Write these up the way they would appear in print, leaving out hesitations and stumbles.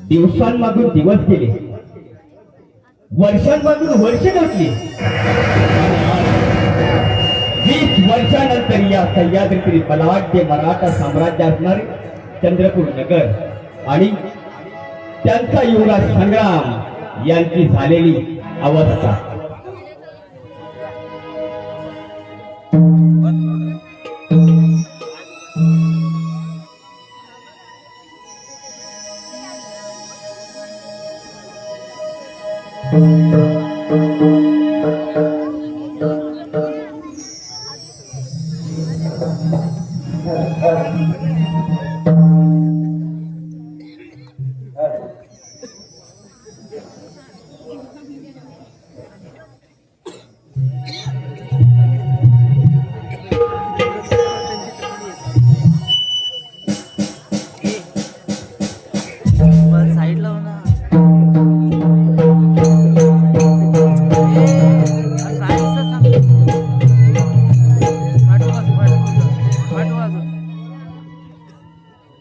दिवसांमागून दिवस गेले, वर्षांमागून वर्ष घटली. 20 वर्षानंतर या सह्याद्रीतील बलाढ्य मराठा साम्राज्य असणारे चंद्रपूर नगर आणि त्यांचा युवराज संग्राम यांची झालेली अवस्था.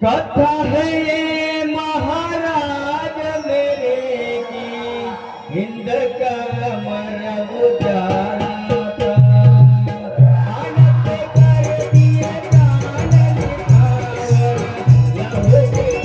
कथा है ये महाराज मेरे की, हिंद का अमर उजाला था. आनंद कर दिया जान निछावर, लहू के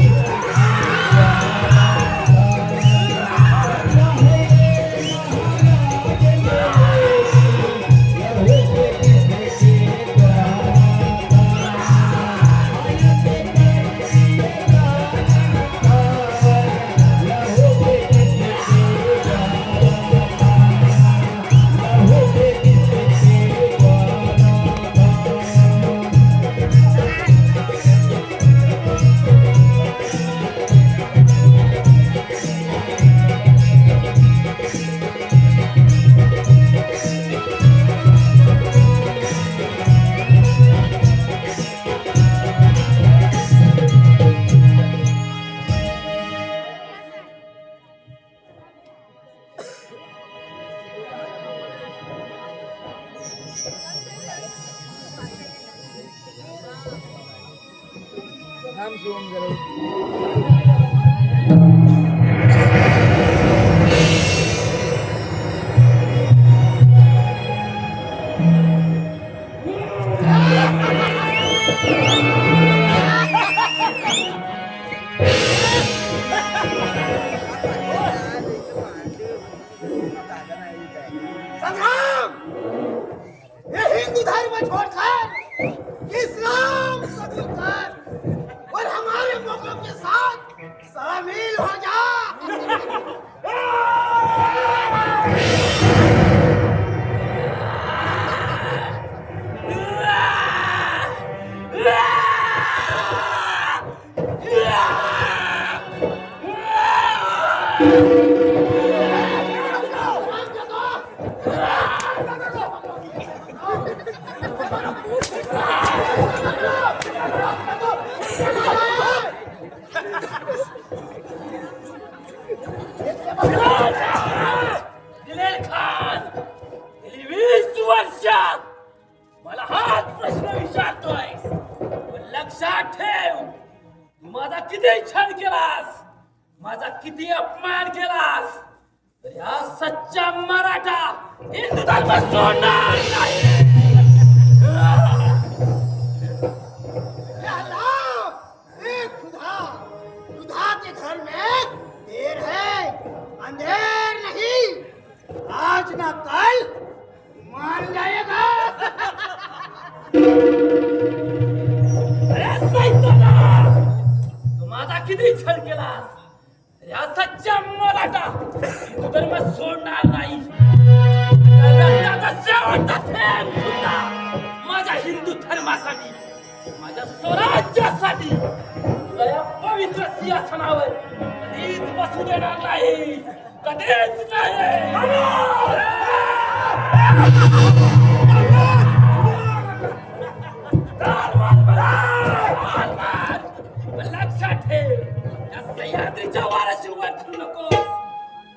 मला हाच प्रश्न विचारतोय. लक्षात ठेव, माझा किती छळ केलास, माझा किती अपमान केलास, तर या सच्चा मराठा हिंदू धर्म सोडणार नाही. खुदा के घर में देर है अंधेर नहीं, आज ना कल मान जाएगा. अरे सैताना, तू माझा किती छळ केलास, या सच्चा मराठा हिंदू धर्म सोडणार नाही. रक्ताचा शेवटचा थेंब सुद्धा माझ्या हिंदू धर्मासाठी, माझ्या स्वराज्यासाठी तुला या पवित्र सिंहासनावर कधीच बसू देणार नाही, कधीच नाही. लक्षात ठेव, या सह्याद्रीच्या वाऱ्याशी वाटू नकोस.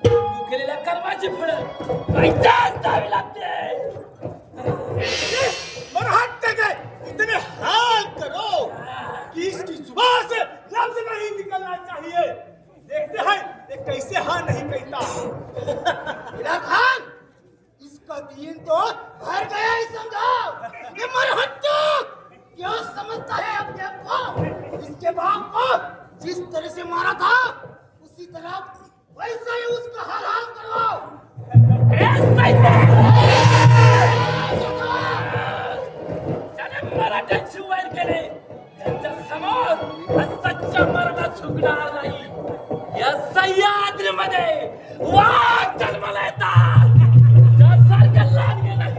तू केलेल्या कर्माची फळं काहीच द्यावी लागते. मरहट्टे के इतने हाल करो कि इसकी जुबान से लफ्ज नहीं निकलना चाहिए. देखते हैं ये कैसे हाँ नहीं कहता। इला खान, इसका दीन तो भर गया ही समझो। ये मरहट्टू क्या समझता है अपने आप को? इसके बाप को जिस तरह से मारा था उसी तरह वैसा ही उसका हाल हाल करो। त्याने मराठ्यांची वैर केले, त्यांच्या समोर हा सच्चा मराठा झुकणार नाही। या सह्याद्रीमध्ये वाघ जन्माला येतात, त्यासारखं लांडगे नाही।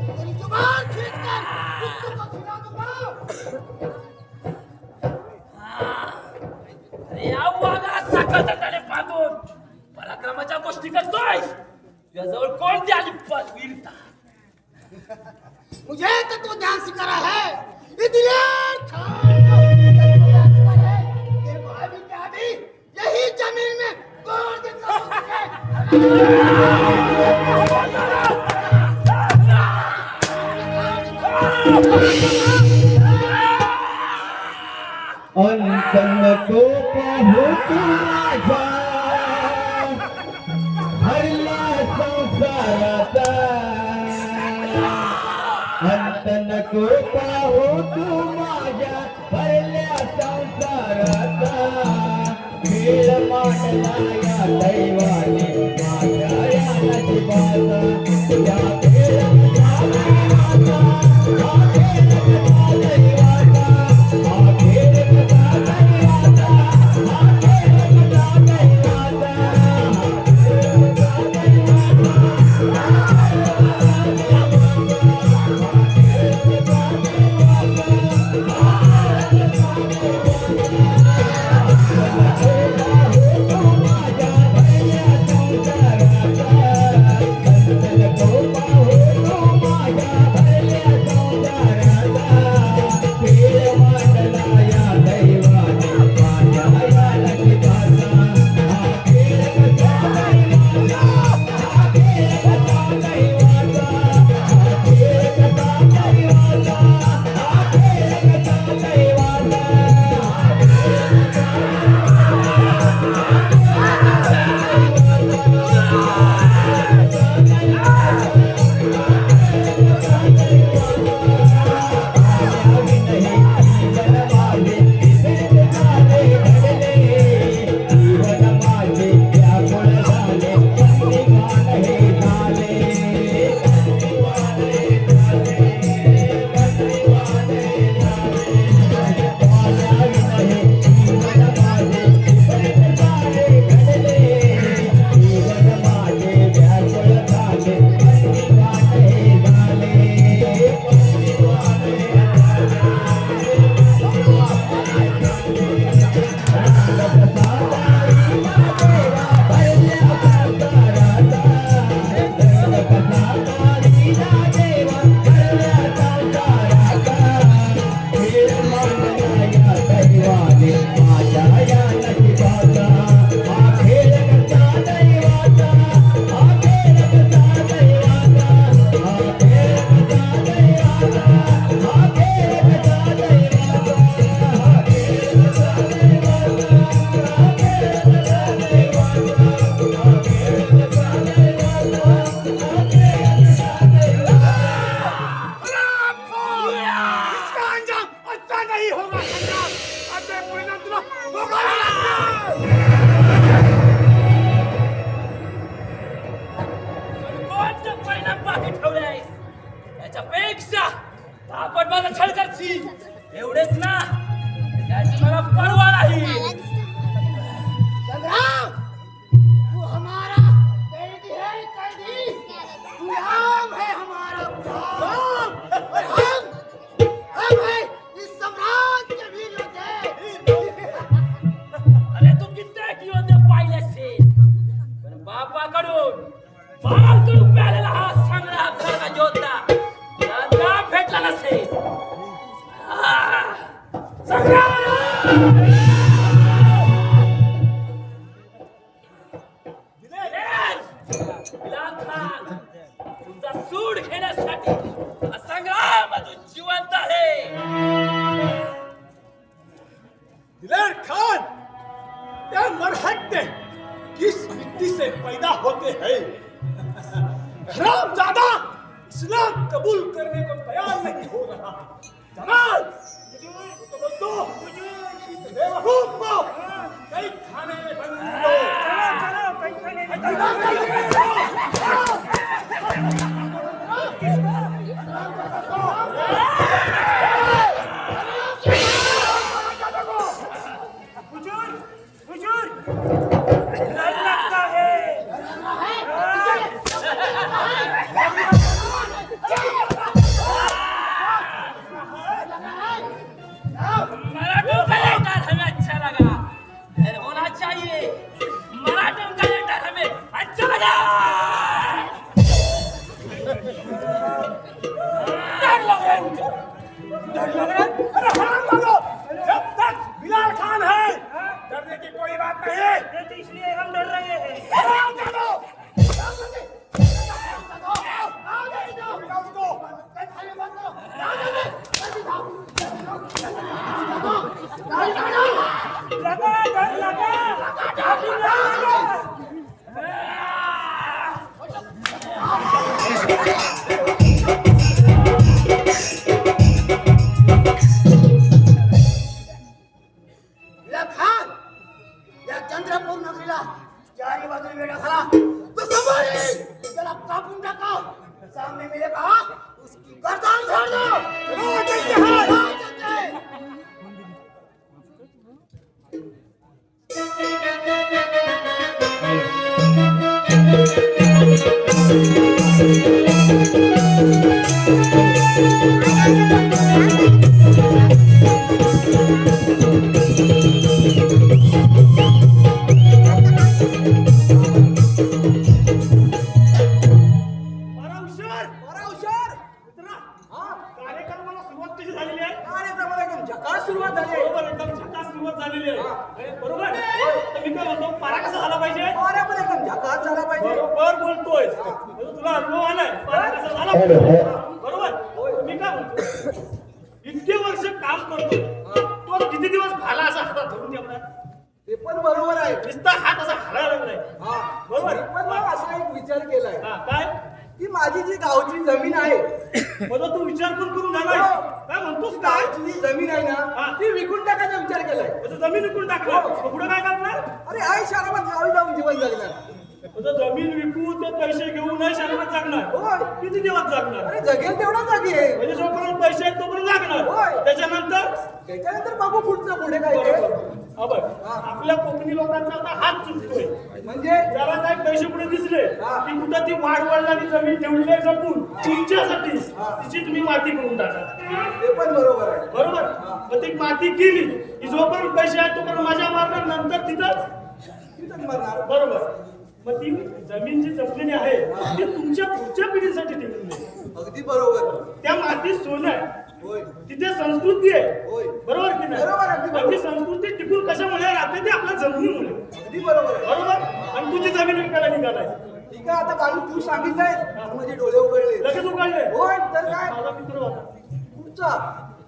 तेरी जुबान खींचकर कुत्तों को खिला दूंगा। अरे या वाघाला साखळदंडाने बांधून पराक्रमाच्या गोष्टी करतोय। तुझ्याजवळ कोणती आली वीरता? मुझे तो तू ध्यान सिखा रहा है। ये दिलेर खान को तत्व ध्यान सिखा रहा है। तेरे को अभी के अभी यही जमीन में गोड़ देता अंत नको पाहू तू माझ्या हरला संसाराचा, अंत नको पाहू तू माझ्या हरल्या संसाराचा, खेळ मांडला या दैवाने माझ्या या नशिबाचा, या खेळ मांडला हा खेळ कसा दैवाचा, हा खेळ कसा दैवाचा, हा खेळ कसा दैवाचा, एवढेच ना, त्याची मला परवा नाही। संग्राम, तू हमारा कैदी है, कैदी। गुलाम है हमारा गुलाम। और हम है इस सम्राट के वीर योद्धे। अरे तू कित्येक योद्धे पाहिले असेल, पण बापाकडून बाळकडून मिळालेला हा संग्राम सारखा योद्धा तुला भेटला नसेल। तुमचा सूड घेण्यासाठी संग्राम अजून जिवंत आहे। हरामजादा इस्लाम कबूल करने को तैयार नहीं हो रहा। जमाल तो बोलतो इस बेवकूफ को कई खाने में बंद करो। चलो कई खाने हुजूर हुजूर डर लगता है। मराठों का ये डर हमें अच्छा लगा। डर होना चाहिए। मराठों का ये डर हमें अच्छा लगा। डर लग रहा है मुझे। डर लग रहा है? अरे हराम वालों, जब तक बिलाल खान है डरने की कोई बात नहीं है। तो इसलिए हम डर रहे हैं। हराम वालों, लगा डर लगा। खान या चंद्रपूर नगरीला चारी बाजूने वेढा झाला तो समोर त्याला कापून टाका। सामने मिलेगा उसकी गर्दन छोड़ दो। कार्यक्रमाला सुरुवात कशी झालेली आहे? कार्यक्रमाला एकदम झकास सुरुवात झाली आहे. बरोबर, एकदम झकास सुरुवात झालेली आहे. बरोबर. तर मी काय म्हणतो, पारा कसा झाला पाहिजे? पारा पण एकदम झकास झाला पाहिजे. बरोबर बोलतोय. तुला अनुभव आलाय, पारा कसा झाला पाहिजे. बरोबर. मी काय म्हणतो, इतके वर्ष काम करतो, तो किती दिवस भाला असा हातात धरून ठेवणार? ते पण बरोबर आहे. नुसता हात असा हलायला लागलाय. हा बरोबर. पण मग असा एक विचार केलाय हा, काय की माझी जी गावची जमीन आहे मग तू विचार करून झालाय? काय म्हणतोस काय? गावची जी जमीन आहे हा. ना ती विकून टाकायचा विचार केलाय. म्हणजे जमीन विकून टाकणार, मग पुढे काय करणार? अरे आई शाराबाद गावी जाऊन जीवन जगणार. म्हणजे जमीन विकून ते पैसे घेऊन नाही शहरात जागणार. होय. किती दिवस जागणार? अरे जगेल तेवढा जागे. म्हणजे जोपर्यंत पैसे आहेत तोपर्यंत जागणार. होय. त्याच्यानंतर त्याच्यानंतर बघू पुढचं पुढे काय ते. हा बघ, आपल्या कोकणी लोकांचा आता हात चुकतोय. म्हणजे जरा काय पैसे पुढे दिसले हा. की कुठं ती वाढ वळणारी जमीन ठेवली आहे जपून तुमच्यासाठी तिची तुम्ही माती करून टाका. ते पण बरोबर आहे. बरोबर. मग ती माती केली की जोपर्यंत पैसे आहेत तोपर्यंत मजा मारणार, नंतर तिथंच. तिथंच मरणार. बरोबर. मग ती जमीन जी जपलेली आहे ती तुमच्या पुढच्या पिढीसाठी ठेवलेली आहे. अगदी बरोबर. त्या मातीत सोनं आहे, होय तिथे संस्कृती आहे. होय. बरोबर की नाही? बरोबर, अगदी बरोबर. आणि ती संस्कृती टिकून कशामुळे राहते? ते आपल्या जमिनीमुळे. अगदी बरोबर आहे. बरोबर. आणि तुझी जमीन विकायला निघालाय. ठीक आहे आता बाळू तू सांगितलंय माझे डोळे उघडले. लगेच उघडले. होय तर काय माझा मित्र होता पुढचा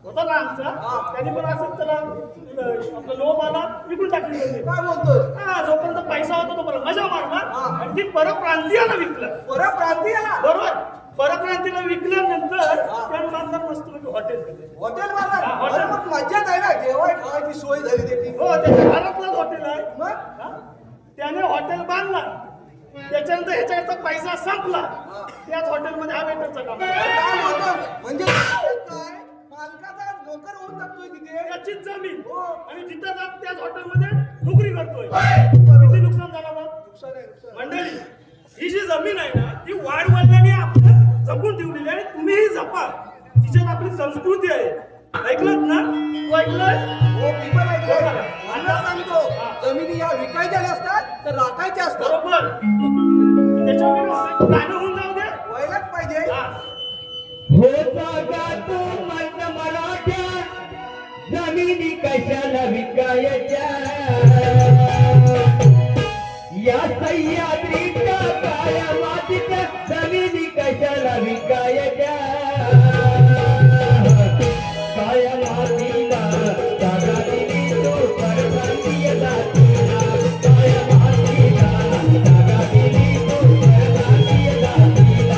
होता ना आमचा, त्याने पण असं त्याला आपला लोभ आला, विकून टाकली जमीन. काय बोलतोय? हा, जोपर्यंत पैसा होता तोपर्यंत मजा मारणार. आणि ती परप्रांतीयाला विकलं. परप्रांतीयाला बरोबर. परप्रांतीला विकल्यानंतर त्या बांधणार मस्त हॉटेल केले. हॉटेल हा, बाजार. हॉटेल. अरे मग मज्जाच आहे ना जेवाय खावायची सोय झाली त्याची. हो, त्याच्या घरातलंच हॉटेल आहे. मग हा? त्याने हॉटेल बांधला. त्याच्यानंतर ह्याच्याकडचा पैसा संपला. त्याच हॉटेलमध्ये हा वेटरचा काम केला. काय बोलतो म्हणजे काय मालकाचा नोकर होऊन जातोय तिथे. त्याचीच जमीन हो. आणि जिथं जात त्याच हॉटेलमध्ये नोकरी करतोय. किती नुकसान झालं मग? नुकसान आहे, नुकसान आहे. मंडळी, ही जी जमीन आहे ना ती वाढवल्याने आपण जपून ठेवलेली आहे. तुम्हीही जपा. तिच्यात आपली संस्कृती आहे. ऐकलत ना? तू ऐकलंय? हो मी पण ऐकलंय. मला सांगतो जमिनी या विकायच्या नसतात तर राखायच्या असतात. बरोबर. त्याच्यामुळे गाणं होऊन जाऊ दे. व्हायलाच पाहिजे. हा. होता का तू मत मराठ्या जमिनी कशाला विकायच्या या सह्याद्रीच्या काळ्या मातीच्या जमिनी कशाला विकायच्या काळ्या मातीला जागा दिली तू परप्रांतीय जातीला काळ्या मातीला जागा दिली तू परप्रांतीय जातीला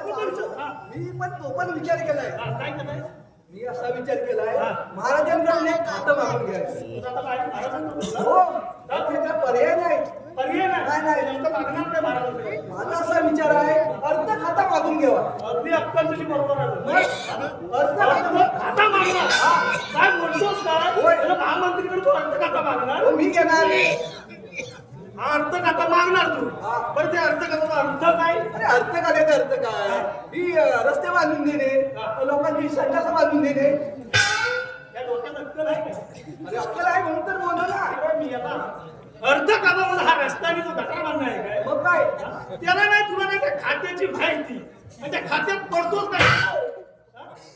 मी पण तो पण विचार केलाय. काय करताय? मी असा विचार केलाय महाराजांकडे एक खातं मागून घ्यायचं. तुझा आता काय महाराजांचं हो त्याचा पर्याय नाही. पर्याय नाही, नाही. नेमकं मागणार काय महाराजांकडे? माझा असा विचार आहे अर्ध खाता मागून घ्यावा. अगदी अक्कल तुझी बरोबर आहे. अर्ध खाता खाता मागणार? काय बोलतोस काय? होय. तुला महामंत्रीकडे तू अर्ध खाता मागणार? मी घेणार. हा अर्ध खाता मागणार तू? हा. बरं ते अर्ध खात्याचा अर्थ काय? अरे अर्थ काढायचा अर्थ काय? मी रस्ते बांधून देणे, लोकांची संडास बांधून देणे. या डोक्यात अक्कल आहे का? अरे अक्कल आहे म्हणून तर बोलवला. अरे मी आता अर्ध खाता म्हणजे हा रस्ता आणि तो गटार बांधणार आहे काय? मग काय? त्याला नाही तुला नाही त्या खात्याची माहिती म्हणजे खात्यात पडतोच काय?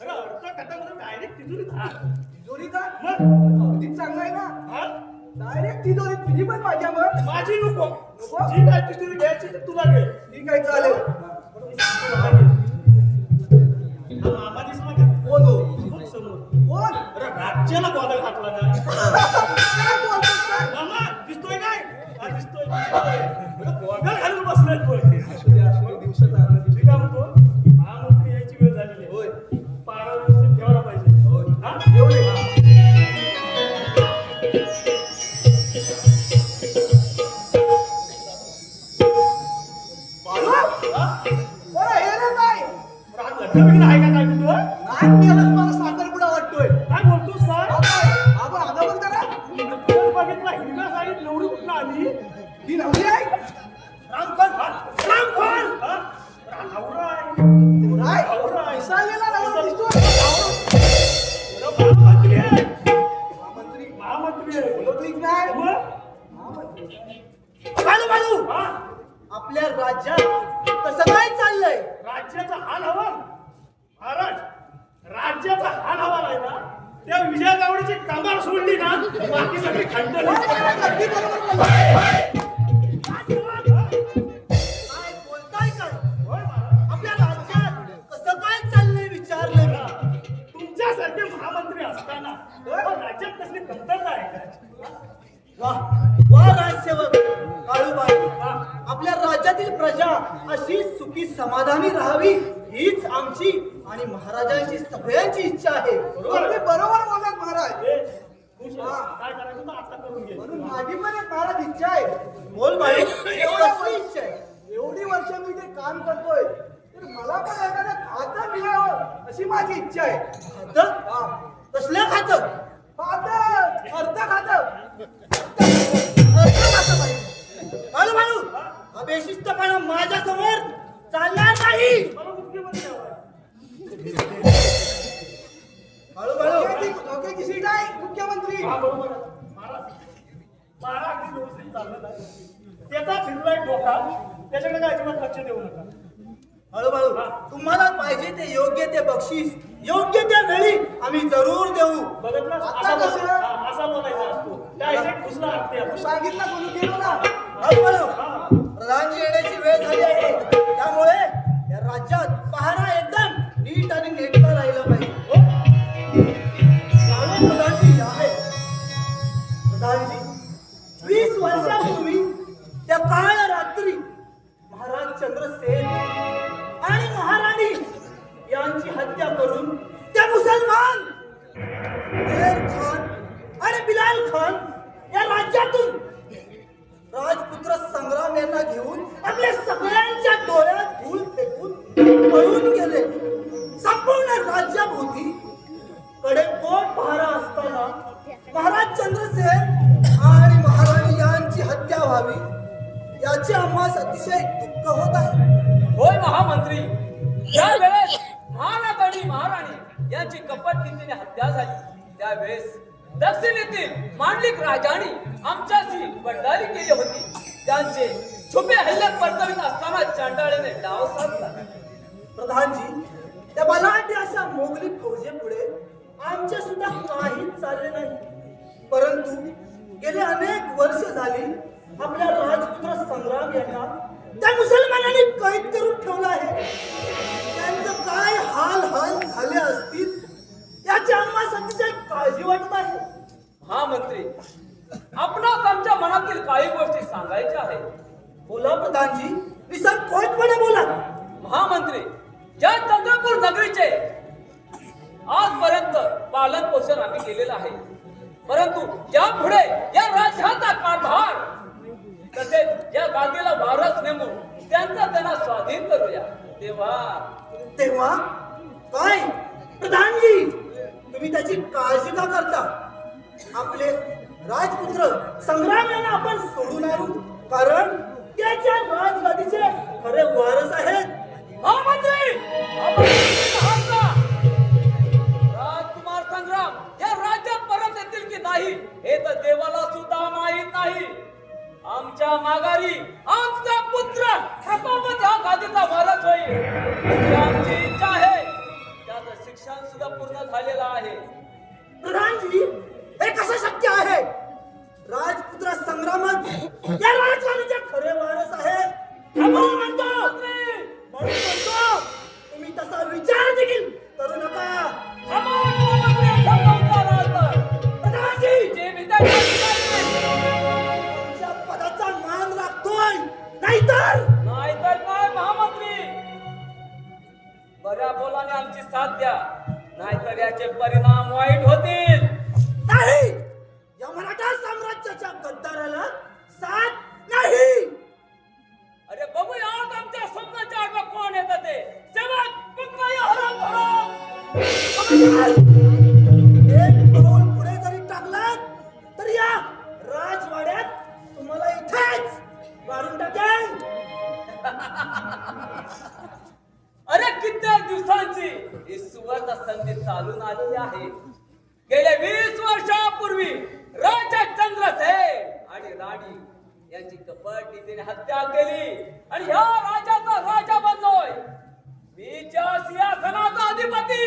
अरे अर्ध खात्यामध्ये डायरेक्ट तिजोरीत हात. तिजोरीचा मग अगदी चांगला आहे ना. हा? डायरेक्ट तिजोरी तुझी पण माझ्या मग. माझी नको जी काय तिजोरी घ्यायची ती तुला घे. ठीक आहे चालेल. हा मामा दिसला का? कोण हो? बघ समोर. कोण? अरे राज्याला बॉदल घातला ना. काय बोलतोस काय? मामा दिसतोय काय? हा दिसतोय बॉदल घालून बसलाय पण. दिवसाचा आनंद. ठीक आहे म्हणतो महामंत्री यायची वेळ झालेली आहे. होय. पारा व्यवस्थित ठेवायला पाहिजे. होय. हा? एवढे. बाळू? हा? बरं, हे रे काय? बरं, आज लग्न बिग्न आहे का काय तुझं? नाही केलं मला साखरपुडा वाटतोय. काय बोलतोस काय? हा काय? आबा, आबा बघ जरा. नक्कीच बघितला हिरव्या साडीत नवरी कुठं आली? ही नवरी आहे? रामखोल. रामखोल. हा? नवरा आहे. काय? नवरा आहे. विसरलेला नवरा दिसतोय. अरे महामंत्री आहे. महामंत्री. महामंत्री आहे. बोलतोय काय? मग? बाळू, बाळू. हा? आपल्या राज्यात कसं काय चाललंय? राज्याचा हाल हवाल महाराज राज्याचा हाल हवाल आहे ना त्या विजय गावडीची कमाल सोडली ना बाकी सगळी खंड अगदी बरोबर बोलतोय. काय बोलताय काय? आपल्या राज्यात कसं काय चाललंय विचारलं मी. तुमच्यासारखे महामंत्री असताना पण राज्यात कसली कमतरता आहे का? वाह वाह राजसेवक काळूबाई. आपल्या राज्यातील प्रजा अशी सुखी समाधानी राहावी हीच आमची आणि महाराजांची सगळ्यांची इच्छा आहे. बरोबर. बरोबर बोलत महाराज. ए, खुश आहे. काय करायचं तर आता करून घे. म्हणून माझी पण एक महाराज इच्छा आहे. बोल बाई कसली इच्छा आहे? एवढी वर्ष मी ते काम करतोय तर मला पण एखादं खातं मिळावं अशी माझी इच्छा आहे. खातं? कसलं खातं? खातं अर्ध खातं. बाळू बाळू हा बेशिस्तपणा माझ्या समोर चालणार नाही. मला मुख्यमंत्री हवा आहे. बाळू बाळू डोक्याची सीट आहे मुख्यमंत्री. हा, बरोबर आहे. मारा अगदी व्यवस्थित चाललं नाही. त्याचा फिरलाय डोका त्याच्याकडे काय अजिबात लक्ष देऊ नका. बाळू बाळू तुम्हाला पाहिजे ते योग्य ते बक्षीस योग्य त्या वेळी आम्ही जरूर देऊ. बघितलं आता कसं? असा बोलायचा असतो डायरेक्ट घुसला असते. सांगितलं कोणी केलं ना. प्रधानजी येण्याची वेळ झाली आहे त्यामुळे या राज्यात पहारा एकदम नीट आणि नेटका राहिला पाहिजे. चालू प्रधानजी आहे. प्रधानजी 20 वर्षापूर्वी त्या काळ रात्री महाराज चंद्रसेन आणि महाराणी यांची हत्या करून त्या मुसलमान मेहर खान आणि बिलाल खान या राज्यातून राजपुत्र संग्राम यांना घेऊन आपल्या सगळ्यांच्या डोळ्यात धूळ फेकून पळून गेले. संपूर्ण राज्याभोवती कडेकोट पहारा असताना महाराज चंद्रसेन आणि महाराणी यांची हत्या व्हावी याचे आम्हास अतिशय दुःख होत आहे. होय महामंत्री, ज्या वेळेस महाराज आणि महाराणी यांची कपट रीतीने हत्या झाली त्यावेळेस दक्षिणेतील मांडलिक राजाने आमच्याशी बंडारी केली होती. त्यांचे छुपे हल्ले परतवित असताना चांडाळीने डाव साधला. प्रधानजी त्या बलाढ्य अशा मोगली फौजेपुढे आमचे सुद्धा काहीच चालले नाही. परंतु गेले अनेक वर्ष झाली आपल्या राजपुत्र संग्राम यांना त्या मुसलमानांनी कैद करून ठेवलं आहे. त्यांचं काय हाल हाल झाले असतील याची आम्हाला अतिशय काळजी वाटत आहे. महामंत्री, आपणास आमच्या मनातील काही गोष्टी सांगायच्या आहेत. बोला प्रधानजी, निसंकोचपणे बोला. महामंत्री, ज्या चंद्रपूर नगरीचे आजपर्यंत पालन पोषण आम्ही केलेलं आहे, परंतु यापुढे या राज्याचा कारभार तसेच या गादीला वारस नेमून त्यांना स्वाधीन करूया. तेव्हा काय प्रधानजी, तुम्ही त्याची काळजी का करता? आपले राजपुत्र संग्राम यांना आपण सोडून आणू, कारण त्याच्या राजगादीचे खरे वारस आहेत. महामंत्री, आपण आहात का? राजकुमार संग्राम या राज्यात परत येतील की नाही हे तर देवाला सुद्धा माहीत नाही. आमच्या माघारी आमचा पुत्र ठकावत या गादीचा वारस होईल अशी आमची इच्छा आहे. त्याचं शिक्षण सुद्धा पूर्ण झालेलं आहे. प्रधानजी, हे कसं शक्य आहे? राजपुत्र संग्रामच या राजगादीचे खरे वारस आहेत. म्हणतो तुम्ही तसा विचार देखील करू नका. तुमच्या पदाचा मान राखतोय, नाहीतर काय महामंत्री, बऱ्या बोलाने आमची साथ द्या, नाहीतर याचे परिणाम वाईट होतील. नाही, या मराठा साम्राज्याच्या गद्दाराला साथ नाही. अरे बघूया आज आमच्या स्वप्नाच्या आडवा कोण येतं ते. सेवक पक्का या हराम हराम. एक पाऊल पुढे जरी टाकलात तर या राजवाड्यात तुम्हाला इथेच मारून टाकेल. अरे कित्येक दिवसांची ही सुवर्ण संधी चालून आलेली आहे. गेल्या 20 वर्षापूर्वी राजा चंद्रसेन आणि राणी यांची कपट नीतीने हत्या केली आणि ह्या राजाचा राजा बनलोय मी, ज्या सिंहासनाचा अधिपती.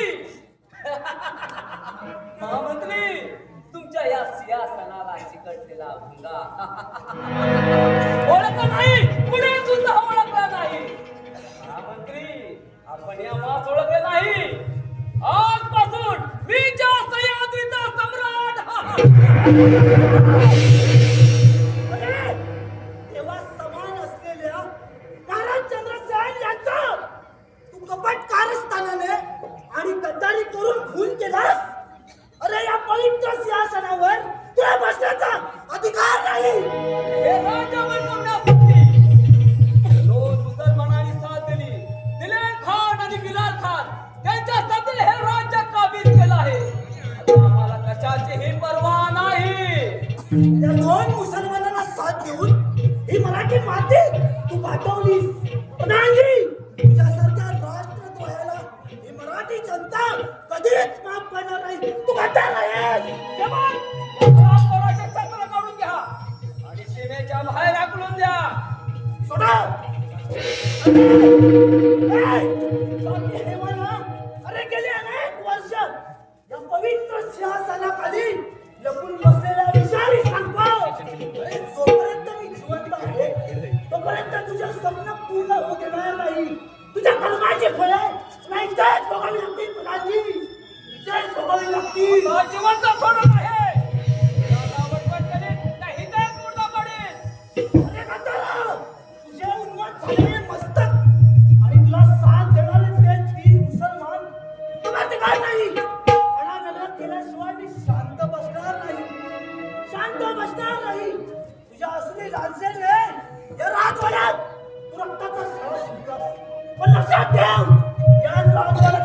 महामंत्री, तुमच्या या सिंहासनाला चिकटलेला भुंगा ओळखला नाही, पुढे सुद्धा ओळखला नाही. महामंत्री, आपण या मास ओळखले नाही. आजपासून मी ज्या सह्याद्रीचा सम्राट. तेव्हा समान असलेल्या महाराज चंद्रसेन यांचा तू कपट कारस्थानाने आणि गद्दारी करून खून केलास. अरे या पवित्र सिंहासनावर तुला बसण्याचा अधिकार नाही. हे राजा बनवण्यासाठी दोन मुसलमानांनी साथ दिली, दिलेर खान आणि बिलाल खान. त्यांच्यासाठी हे राज्य काबीज केलं आहे. आता आम्हाला कशाचीही पर्वा नाही. त्या दोन मुसलमानांना साथ देऊन ही मराठी माती तू वाटवलीस. प्रधानजी, तुझ्यासारख्या राष्ट्रद्रोहाला ही मराठी जनता कधीच माफ करणार नाही. तू गद्दार आहेस. स्वराज्य सत्र काढून घ्या आणि सीमेच्या बाहेर आकलून द्या. सोडा. हे म्हणा, अरे गेली अनेक वर्ष या पवित्र सिंहासनाखाली लपून बसलेल्या विषारी सांगतो. अरे जोपर्यंत मी जिवंत आहे तोपर्यंत तुझे स्वप्न पूर्ण होऊ देणार नाही. तुझ्या कर्माची फळे नाही तेच भोगावी लागतील. प्रधानजी, तेच भोगावी लागतील. जिवंत सोडत आहे. याला वटवट करीत नाही तर पूर्ण पडेल. अरे गद्दारा, तुझे उन्मत झालेले मस्तक आणि तुला साथ देणारे ते 3 मुसलमान तुला ते काय नाही. अनागलत केल्याशिवाय मी शांत बसणार नाही. शांत बसणार नाही. तुझ्या असली लालसेने या राजवाड्यात तू रक्ताचा सळा शिंपलास. पण लक्षात ठेव, याच राजवाड्यात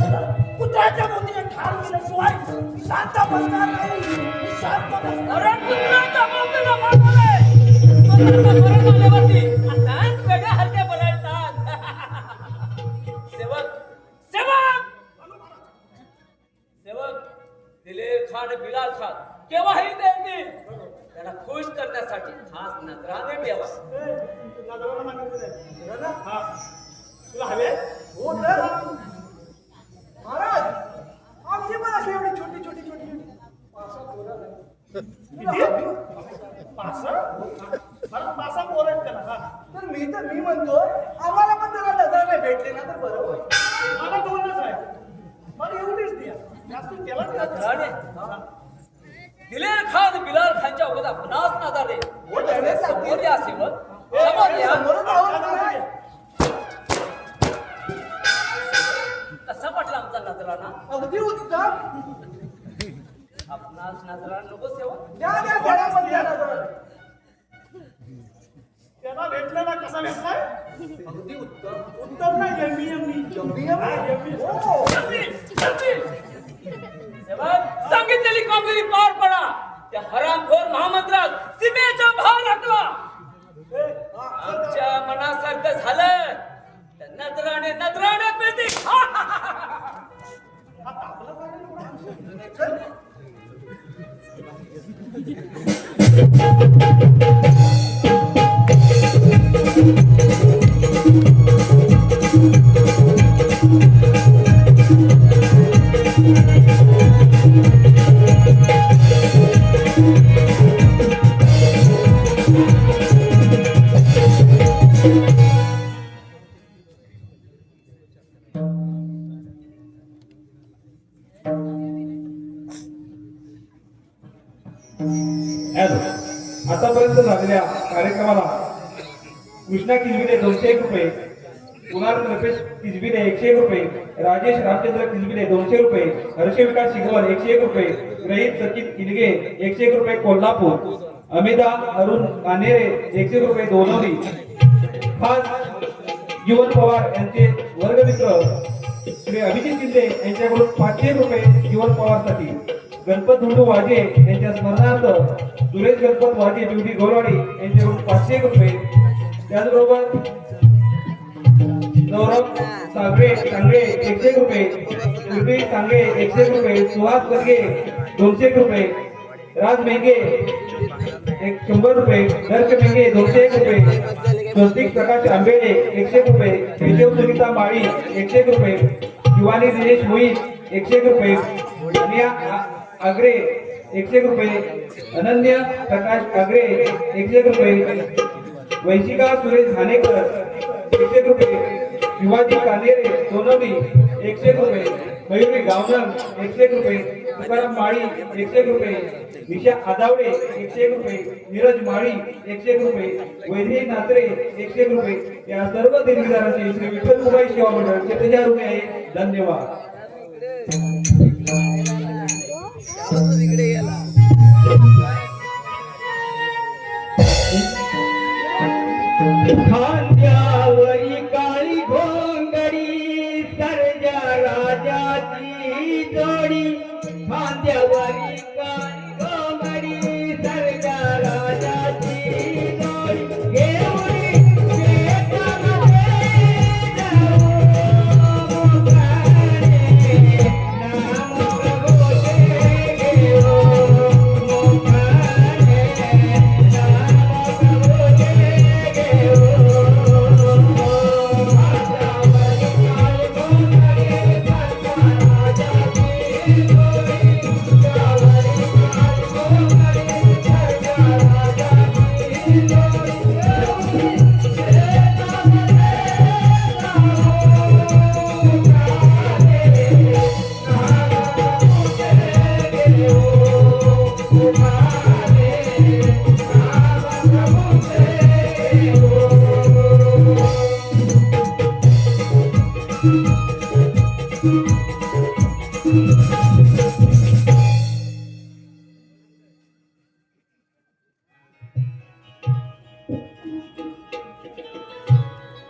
कुत्र्याच्या मोतीने ठार केल्याशिवाय मी शांत बसणार नाही. मी शांत बसणार. अरे पुत्राच्या मोतीला मारले. स्वतःचा मरण आल्यावरती असाच वेगळ्या हलक्या बोलायतात. सेवक सेवक सेवक दिलेर खान बिलाल खान केव्हाही देतील. त्यांना खुश करण्यासाठी खास नजराने ठेवा. तुला हवे हो तर महाराज, आमची पण अशी एवढी छोटी छोटी छोटी छोटी 5 पोरं आहेत त्याला. तर मी म्हणतो आम्हाला पण जरा नजराने भेटले ना तर बरं होईल. मला 2च आहे, मला एवढीच द्या, जास्त केला नजराने दिलेर खान बिलाल खानच्या अगोदर 50 नजर दे. समोर या सेवक, समोर या. आपणास नजरा नको सेवा द्या द्या द्या पण द्या नजर. त्याला भेटलेला कसा भेटलाय? अगदी उत्तम उत्तम नाही एमबी एमबी हो. सेवक सांगितलेली कामगिरी पार पडा. त्या हरामखोर महामंत्र्यास सीमेचा भाव लागला. आमच्या मनासारखं झालं तर नजराने नजराने मिळते. आतापर्यंत झालेल्या कार्यक्रमाला कृष्णा किजबिले 201 रुपये, कुणाल कल्पेश किजबिले 101 रुपये, राजेश रामचंद्र किजबिले 200 रुपये, हर्षविकास शिगवण 101 रुपये, ग्रहित सचित इलगे 101 रुपये कोल्हापूर, अमिता अरुण कानेरे 101 रुपये दोनवली, खास जीवन पवार यांचे वर्गमित्र श्री अभिजित शिंदे यांच्याकडून 500 रुपये जीवन पवार साठी, गणपत धुंडू वाजे यांच्या स्मरणार्थ सुरेश गणपत वाजे ड्युटी गोरवाडी यांच्याकडून 500 रुपये, त्याचबरोबर गौरव सागरे सांगळे 101 रुपये, ड्युटी सांगळे 101 रुपये, सुहास गर्गे 200 रुपये, राज मेंगे 100 रुपये, दर्श मेंगे 201 रुपये, स्वस्तिक प्रकाश आंबेडे 101 रुपये, केशव सुनीता माळी 101 रुपये, शिवानी दिनेश मोहित 101 रुपये, अनिया आगरे 101 रुपये, अनन्या प्रकाश आगरे 101 रुपये, वैशिका सुरेश हानेकर 101 रुपये, शिवाजी कानेरे सोनवली 101 रुपये, मयुरी गावनर 101 रुपये, तुकाराम माळी 101 रुपये, निशा आदावडे 101 रुपये, नीरज माळी 101 रुपये, वैदेही नात्रे 101 रुपये, या सर्व देणगीदारांचे श्री विठ्ठल कुमाई सेवा मंडळ 7000 रुपये आहे. धन्यवाद. खांद्यावरी काळी घोंगडी सर्जा राजाची जोडी, खांद्यावरी काळी घोंगडी सर्जा राजाची जोडी, घेऊन शेतामध्ये जाऊ मोकाणे, नाम प्रभूचे घेऊ मोकाणे, नाम प्रभूचे घेऊ.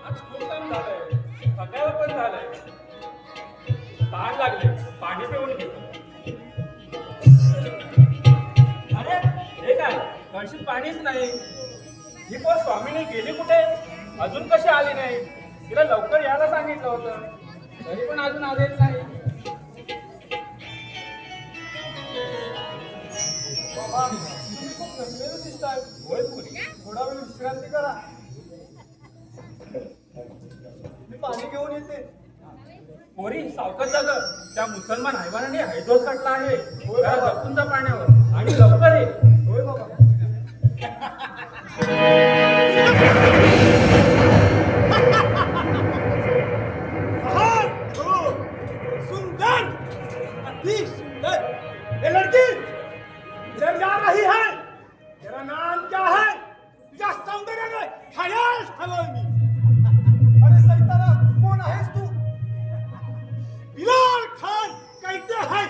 आज खूप काम झालंय, थकायला पण झालंय, तहान लागले, पाणी पिऊन घेतो. अरे हे काय, कळशीत पाणीच नाही. ही पोर स्वामीने गेली कुठे? अजून कशी आली नाही? तिला लवकर यायला सांगितलं होतं, तरी पण अजून आलेच नाही. बाबा, तुम्ही खूप थकलेले दिसताय. होय पुरी, थोडा वेळ विश्रांती करा. मी पाणी घेऊन येते. पोरी सावकाश जाग. त्या मुसलमान हैवानाने हायड्रोस काढला आहे. होय जरा बाबा. जपून जा पाण्यावर आणि लवकर ये. होय बाबा. सुंदर, अति सुंदर. ये लड़की इधर जा रही है. तेरा नाम क्या है? तुझ्या सौंदर्याने खयाल ठेवलं मी. अरे सैताना, कौन आहेस तू? बिलाल खान कहते हैं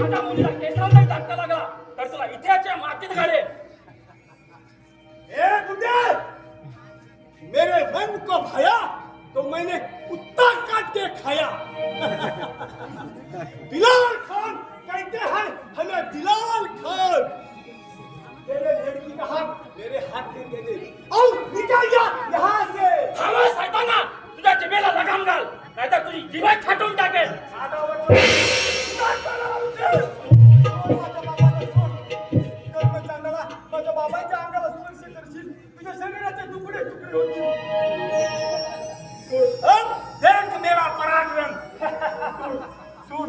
माझ्या मुलीला केसांना धक्का लागला तर तुला इतिहासच्या मातीत घाले. ए बुड्ढे, मेरे मन को भाया तो मैंने कुत्ता काट के खाया. बिलाल खान कहते हैं हमें बिलाल खान. तेरे लड़की का हाथ मेरे हाथ में दे दे और निकल जा यहाँ से. थांबा सैताना, तुझ्या जिभेला लगाम घाल नाहीतर तुझी जिभा छाटून टाकेल. माझ्या बाबांच्या अंगाला स्पर्श करशील, तुझ्या शरीराचे तुकडे तुकडे होतील. अब देख मेरा पराक्रम. सुन.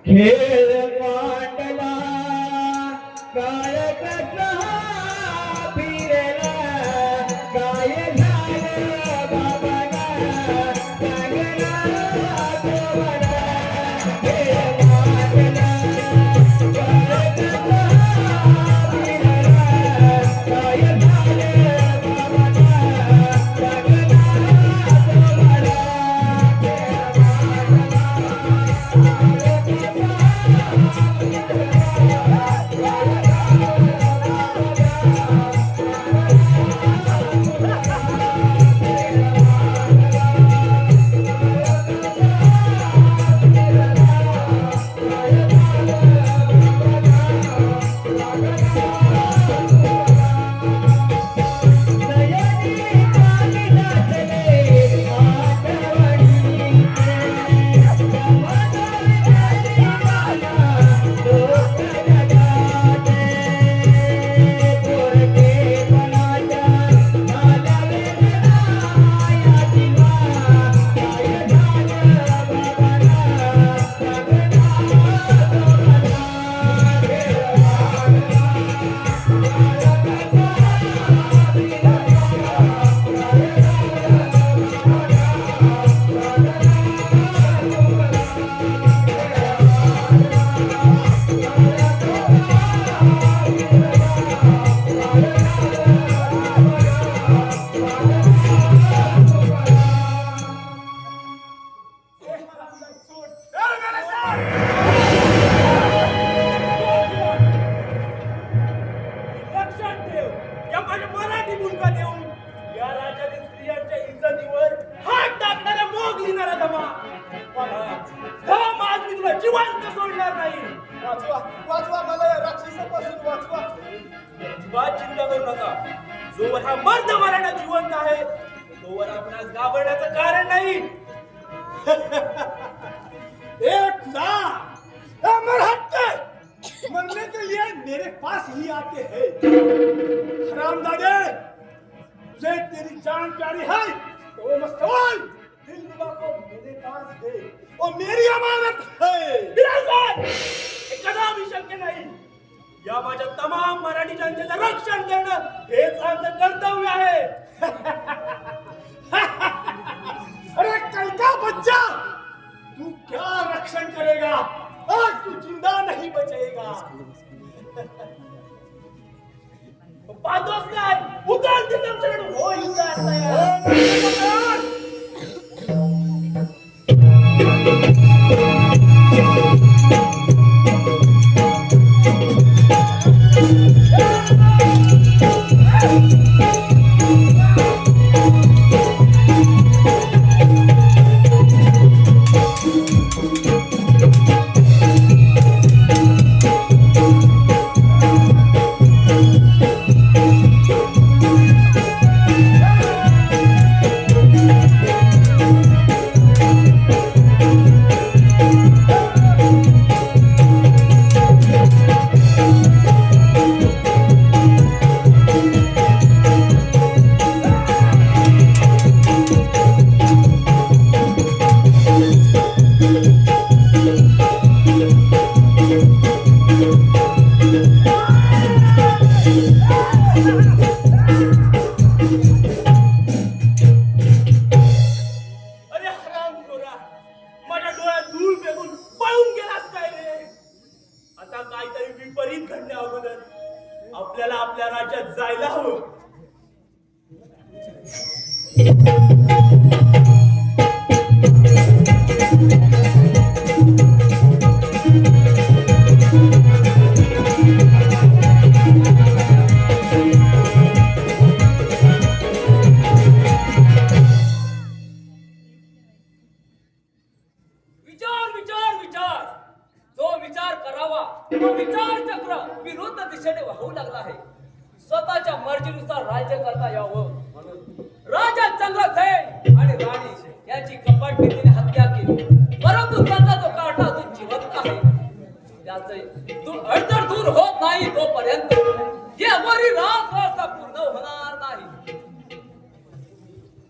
खेळ मांडला काय कसला फिरला काय झालं बाबाला सांगला देवाला. खेळ मांडला काय कसला फिरला काय झालं बाबाला सांगला देवाला. लक्षात ठेव, या माझ्या मराठी मुलगा देऊन या राज्यातील स्त्रियांच्या इज्जतीवर हात टाकणाऱ्या मोग लिहिणारा दमा. आज मी तुला जिवंत सोडणार नाही. वाचवा वाचवा, मला या राक्षसापासून वाचवा. अजिबात चिंता करू नका. जोवर हा मर्द मराठा जिवंत आहे तोवर आपणास घाबरण्याचं कारण नाही. एक खुदा, ए मरहट्टे, मरने के लिए मेरे पास ही आते हैं. हरामजादे, तुझे तेरी जान प्यारी है तो मस्तवाल दिलरुबा को मेरे पास दे. और मेरी अमानत है. बिलाल खान, हे कदापि शक्य नाही. या माझ्या तमाम मराठी जनतेचं रक्षण करणं हेच आमचं कर्तव्य आहे. अरे कल का बच्चा, तू क्या रक्षण करेगा? आज तू जिंदा नहीं बचेगा. पाहतोस काय, उचल तिथं होईल का तयार. विचार करावा तो विचार चक्र विरुद्ध दिशेने वाहू लागला आहे. स्वतःच्या मर्जीनुसार राज्य करता यावं म्हणून राजा चंद्रसेन आणि राणी यांची कपट नीतीने हत्या केली. परंतु त्यांचा जो काटा अजून जिवंत आहे. त्याचे अडचण दूर होत नाही तोपर्यंत यावरील राजवार्ता पूर्ण होणार नाही.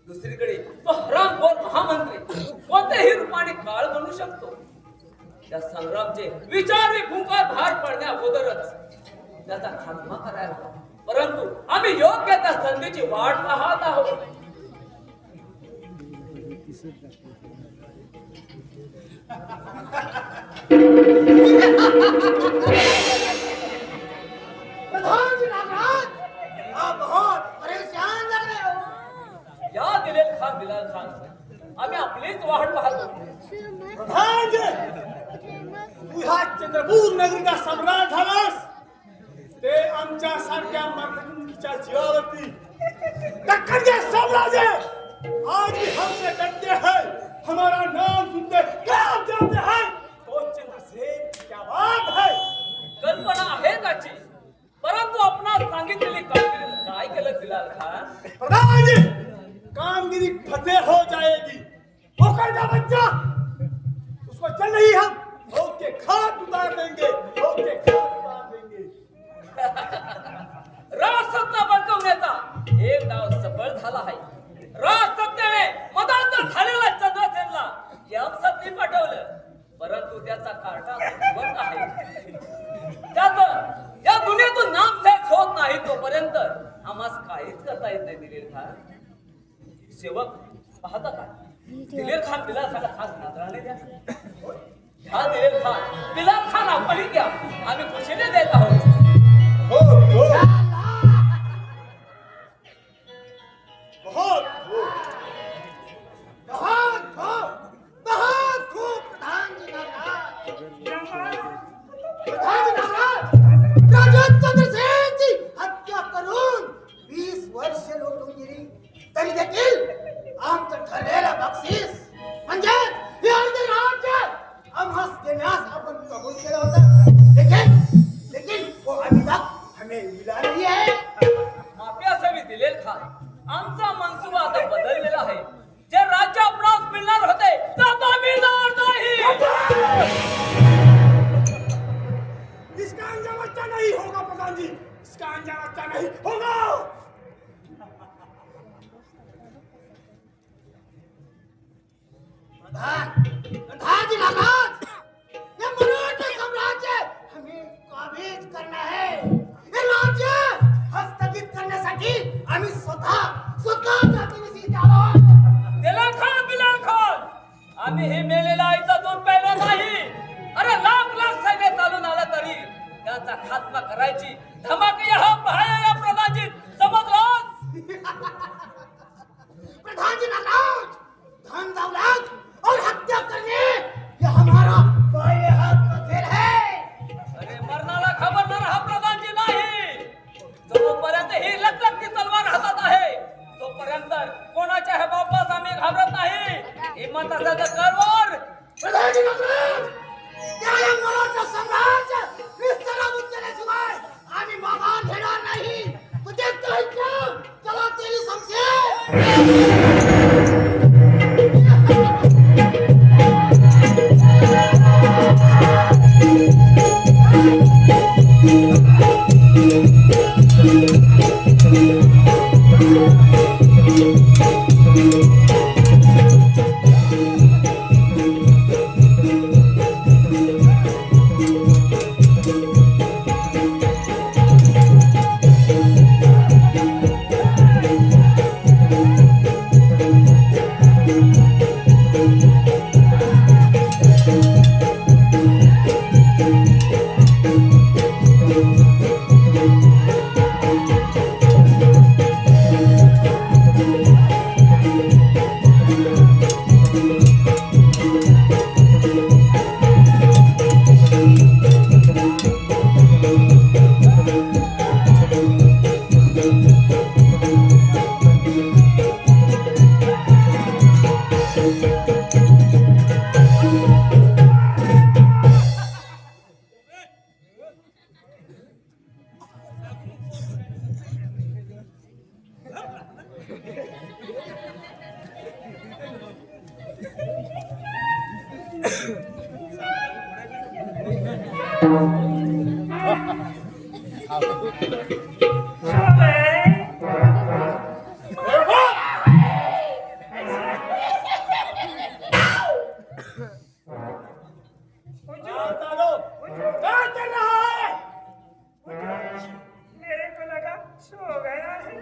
दुसरीकडे तो हरामखोर महामंत्री कोणत्याही रूपाने काळ बनू शकतो. त्या संग्रामचे विचारी भूंकार भार पडण्या अगोदरच त्याचा खात्मा करायला हवा. परंतु आम्ही योग्य त्या संधीची वाट पाहत आहोत. प्रधान जी नागराज, आप बहुत परेशान लग रहे हो. या दिलेल खान बिलाल खान आम्ही आपलीच वाट पाहतो. प्रधान जी, तू ह्या चंद्रपूर नगरीचा सम्राट झालास ते आमच्या सारख्या मर्दच्या जीवावरती टक्कर के साम्राज्य आज भी हमसे डरते हैं. हमारा नाम सुनते कांप जाते हैं. तो चंद्रसेन क्या बात है. कल्पना आहे त्याची. परंतु आपणास सांगितलेली कामगिरी काय केलं बिलाल खान? प्रधान जी, कामगिरी फतेह हो जाएगी. होकर का बच्चा उसको चल नहीं हम भोग के खाट उतार देंगे. भोग के खाट उतार देंगे. राजसत्ता बळकवण्याचा एक डाव सफळ झाला आहे. राजसत्तेने मदांतर झालेला चंद्रसेनला यमसदनी पाठवलं. परंतु त्याचा कार्टा जिवंत आहे. त्याचं या दुनियेतून नामशेष होत नाही तोपर्यंत आम्हास काहीच करता येत नाही. दिलेर खान सेवक पाहता का? दिलेर खान बिलाल खानला खास नादराने द्या. ह्या दिलेर खान बिलाल खान आपणही घ्या. आम्ही खुशीने देत आहोत. हो हो बहुत खूब. बहुत खूब. बहुत खूब. प्रधान जी नागराज. प्रधान जी नागराज, राजा चंद्रसेनची हत्या करून 20 वर्ष लोटून गेली तरी देखील आमचं ठरलेलं बक्षीस म्हणजे हे अर्धे राज्य आम्हास देण्यास आपण कबूल केलं होतं. लेकिन वो अभी तक हमें मिला नहीं है. माफी असावी दिलेर खान. आमचा मनसुबा आता बदललेला आहे. जे राज्य आपणास मिळणार होते ते आता मिळणार नाही. इसका अंजाम अच्छा नहीं होगा प्रधान जी. इसका अंजाम अच्छा नहीं होगा. प्रधान जी नागराज, ये मराठा साम्राज्य हमें काबीज करना है. हे राज्य हस्तगीत करण्यासाठी आम्ही स्वतः जातीनिशी आलो. दिलेर खान बिलाल खान आम्ही हे मेलेला आईचा दूध प्यायला नाही. अरे लाख लाख सैन्य चालून आलं तरी त्यांचा खात्मा करायची धमक या पाहायला प्रधानजी समजलास. प्रधान जी नागराज, धन दौलत और हत्या करने ये हमारा बाएं हाथ का खेल है. अरे मरणाला खबरदार हा प्रधानजी नाही. जोपर्यंत ही लखलखती तलवार हातात आहे तोपर्यंत कोणाच्या हे बापास आम्ही घाबरत नाही. हिम्मत असेल तर कर वर. प्रधान जी नागराज, क्या ये मराठा साम्राज्य निस्तराबूत केल्याशिवाय आम्ही माघार घेणार नाही. तू देखतो है क्या? चला तेरी समशेर. मेरे को लगा सो गया है।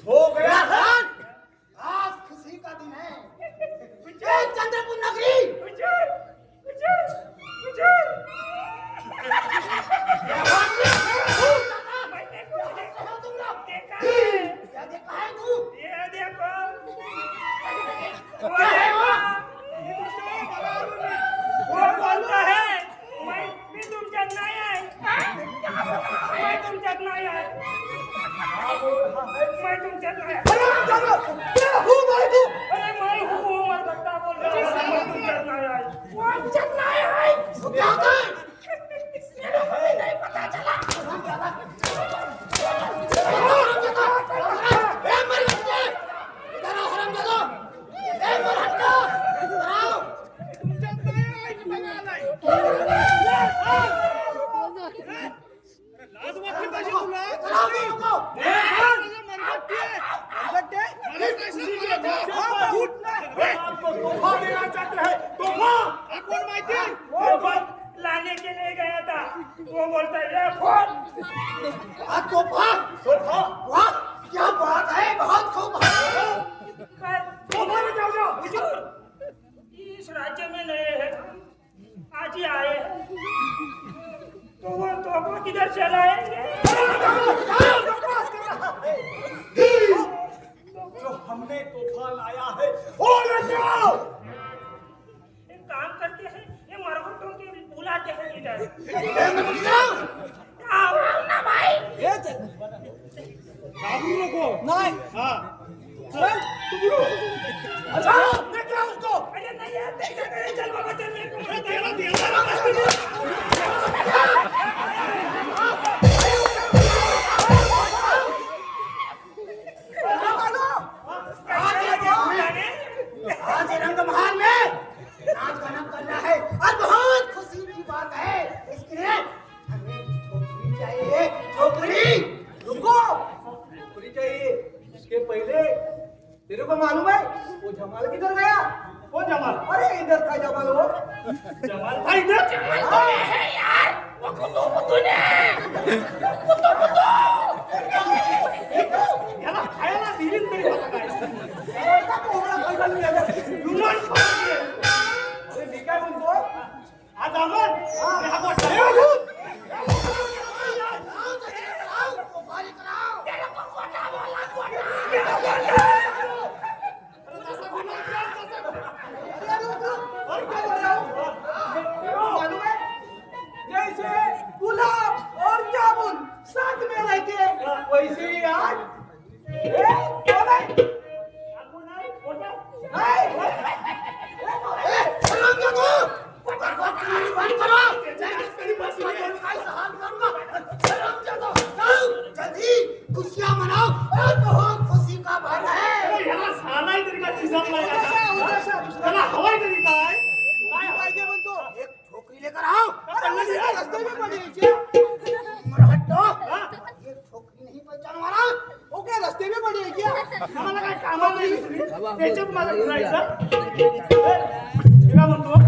हो गया खान, आज खुशी का दिन है। जय चंद्रपुर नगरी। हुजूर, हुजूर, हुजूर। मैंने कुछ देखा है। क्या देखा है तू? ये देखो। वो बोलता है मी तुमच्यात नाही आहे. मैं तुमच्यात नाही आहे. मैं तुमच्यात नाही आहे. अरे मैं हूँ उमर भट्टा बोल रहा हूँ. मैं तुमच्यात नाही आहे. वो आमच्यात नाही आहे. तो क्या होता है? ए, मेरे बच्चे, इधर आओ हरामजादा। ए, मेरे हट्टा, इधर आओ। तुमच्यात नाही आहे की बघा लाज वाटली पाहिजे तुला. इधर आओ तुम लोगों। लाने के लिए गया था. वो बोलता है फोन. तोहफा, तोहफा, वाह, क्या बात है, बहुत खूब है। हुजूर, इस राज्य में नए हैं, आज ही आए हैं. तो वो तोहफा किधर चलाएंगे? जो हमने तोहफा लाया है वो ले जाओ। एक काम करते हैं, ये मरघटों के बुलाते हैं इधर. ए, मैं बोल रहा हूँ। आओ ना भाई. अच्छा, लेके आओ उसको। अरे नहीं यार, चल बाबा चल. मेरे को मत दे. आज रंग महाल में नाच गाना करना है और बहुत खुशी की बात है। इसके लिए हमें छोकरी चाहिए। छोकरी, रुको, छोकरी चाहिए। इसके पहले तेरे को मालूम है वो जमाल किधर गया? वो जमाल. अरे इधर था जमाल। वो जमाल भाई इधर. याला खायला दिली तरी मला काय. ऐसा कोहरा पैसा नहीं है। युमान पाहिजे. अरे मी काय म्हणतो, आज अमन हा मोठा. मालूम है जैसे गुलाब और जामुन साथ में रहते हैं वैसे ही आज कौन है? खुशियां मनाओ और बहुत खुशी का भर है। याला सालाय तरी का दिसत नाही. त्याला हवाय तरी काय. काय पाहिजे म्हणतो. एक छोकरी लेकर आओ। रस्ते में पड़ी है. हटो, ये छोकरी नहीं पहचान वाला। ओके रस्ते में पड़ी है क्या. आम्हाला काय कामाला नाही दुसरी. त्याच्यात मला फिरायचं. हे काय म्हणतो.